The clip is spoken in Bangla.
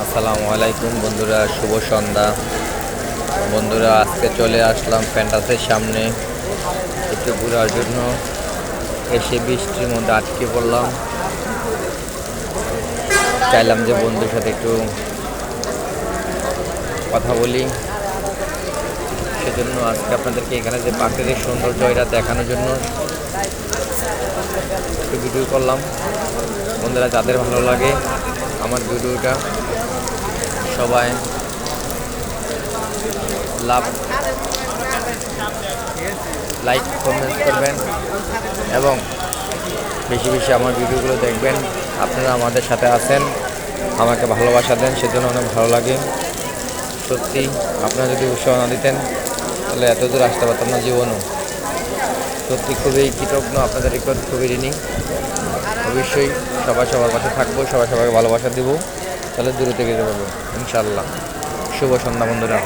আসসালামু আলাইকুম বন্ধুরা, শুভ সন্ধ্যা। বন্ধুরা, আজকে চলে আসলাম ফ্যান্টাসির সামনে একটু ঘোরার জন্য। এসে বৃষ্টির মধ্যে আটকে পড়লাম। চাইলাম যে বন্ধুর সাথে একটু কথা বলি, সেজন্য আজকে আপনাদেরকে এখানে যে প্রাকৃতিক সৌন্দর্য এটা দেখানোর জন্য একটু ভিডিও করলাম। বন্ধুরা, যাদের ভালো লাগে আমার ভিডিওটা, সবাই লাইক কমেন্ট করবেন এবং বেশি বেশি আমার ভিডিওগুলো দেখবেন। আপনারা আমাদের সাথে আছেন, আমাকে ভালোবাসা দেন, সেজন্য অনেক ভালো লাগে। সত্যি আপনারা যদি উৎসাহ না দিতেন তাহলে এত দূর আসতে পারতাম না জীবনও। সত্যি খুবই কৃতজ্ঞ আপনাদের, খুবই ঋণী। অবশ্যই সবাই সবার পাশে থাকবো, সবাই সবাইকে ভালোবাসা দেবো, তাহলে দূরে থেকে যেতে পারবো ইনশাআল্লাহ। শুভ সন্ধ্যা বন্ধুরা।